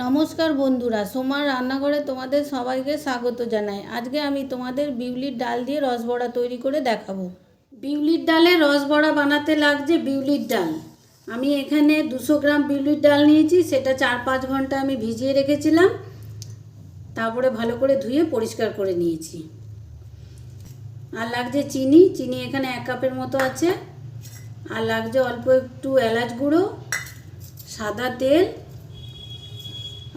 নমস্কার বন্ধুরা, সোমার রান্নাঘরে তোমাদের সবাইকে স্বাগত জানাই। আজকে আমি তোমাদের বিউলির ডাল দিয়ে রসবড়া তৈরি করে দেখাবো। বিউলির ডালে রসবড়া বানাতে লাগছে বিউলির ডাল। আমি এখানে 200 গ্রাম বিউলির ডাল নিয়েছি, সেটা 4-5 ঘন্টা আমি ভিজিয়ে রেখেছিলাম। তারপরে ভালো করে ধুয়ে পরিষ্কার করে নিয়েছি। আর লাগছে চিনি, এখানে 1 কাপের মতো আছে। আর লাগছে অল্প একটু এলাচ গুঁড়ো, সাদা তেল,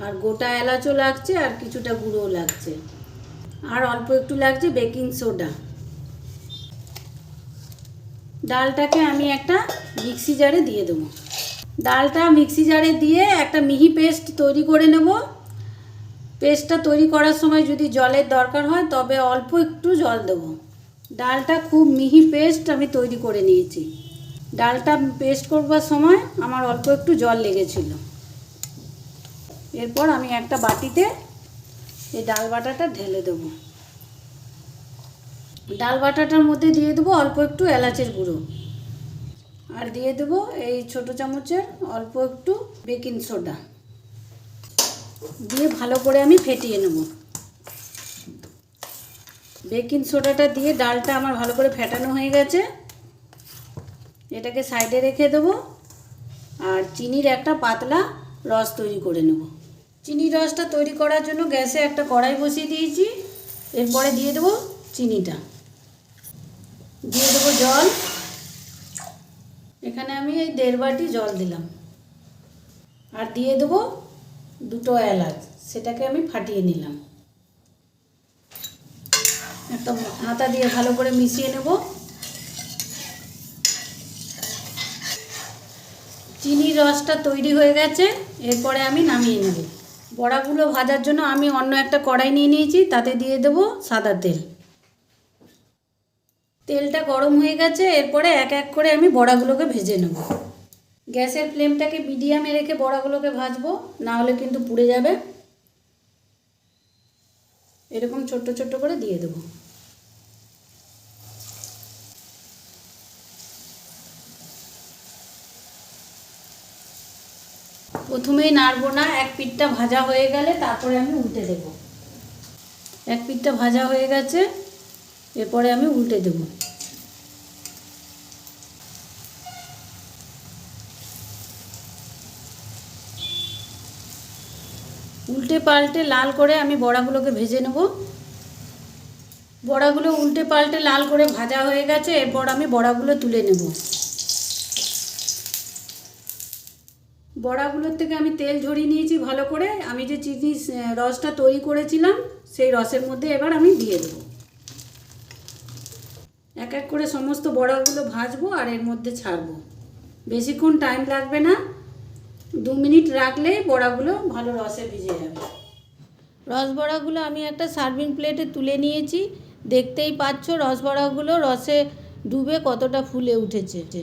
আর গোটা এলাচও লাগছে, আর কিছুটা গুঁড়োও লাগছে, আর অল্প একটু লাগছে বেকিং সোডা। ডালটাকে আমি একটা মিক্সি জারে দিয়ে দেবো। ডালটা মিক্সি জারে দিয়ে একটা মিহি পেস্ট তৈরি করে নেব। পেস্টটা তৈরি করার সময় যদি জলের দরকার হয় তবে অল্প একটু জল দেব। ডালটা খুব মিহি পেস্ট আমি তৈরি করে নিয়েছি। ডালটা পেস্ট করবার সময় আমার অল্প একটু জল লেগেছিল। এরপর আমি একটা বাটিতে এই ডাল বাটাটা ঢেলে দেব। ডাল বাটাটার মধ্যে দিয়ে দেবো অল্প একটু এলাচের গুঁড়ো, আর দিয়ে দেবো এই ছোটো চামচের অল্প একটু বেকিং সোডা, দিয়ে ভালো করে আমি ফেটিয়ে নেব। বেকিং সোডাটা দিয়ে ডালটা আমার ভালো করে ফেটানো হয়ে গেছে। এটাকে সাইডে রেখে দেবো, আর চিনির একটা পাতলা রস তৈরি করে নেব। চিনির রসটা তৈরি করার জন্য গ্যাসে একটা কড়াই বসিয়ে দিয়েছি। এরপরে দিয়ে দেবো চিনিটা, দিয়ে দেবো জল। এখানে আমি এই 1.5 বাটি জল দিলাম, আর দিয়ে দেবো 2টো এলাচ, সেটাকে আমি ফাটিয়ে নিলাম। একটা হাতা দিয়ে ভালো করে মিশিয়ে নেব। চিনির রসটা তৈরি হয়ে গেছে, এরপরে আমি নামিয়ে নেব। বড়াগুলো ভাজার জন্য আমি অন্য একটা কড়াই নিয়ে নিয়েছি, তাতে দিয়ে দেবো সাদা তেল। তেলটা গরম হয়ে গেছে, এরপরে এক এক করে আমি বড়াগুলোকে ভেজে নেব। গ্যাসের ফ্লেমটাকে মিডিয়ামে রেখে বড়াগুলোকে ভাজবো, না হলে কিন্তু পুড়ে যাবে। এরকম ছোট্ট ছোট্ট করে দিয়ে দেবো। প্রথমেই নাড়বো না, এক পিঠটা ভাজা হয়ে গেলে তারপরে আমি উল্টে দেব। এক পিঠটা ভাজা হয়ে গেছে, এরপরে আমি উল্টে দেব। উল্টে পাল্টে লাল করে আমি বড়াগুলোকে ভেজে নেব। বড়াগুলো উল্টে পাল্টে লাল করে ভাজা হয়ে গেছে, এরপর আমি বড়াগুলো তুলে নেব। বড়াগুলোর থেকে আমি তেল ঝরিয়ে নিয়েছি ভালো করে। আমি যে চিনি রসটা তৈরি করেছিলাম সেই রসের মধ্যে এবার আমি দিয়ে দেবো। এক এক করে সমস্ত বড়াগুলো ভাজবো আর এর মধ্যে ছাড়বো। বেশিক্ষণ টাইম লাগবে না, 2 মিনিট রাখলেই বড়াগুলো ভালো রসে ভিজে যাবে। রস বড়াগুলো আমি একটা সার্ভিং প্লেটে তুলে নিয়েছি। দেখতেই পাচ্ছ রস বড়াগুলো রসে ডুবে কতটা ফুলে উঠেছে।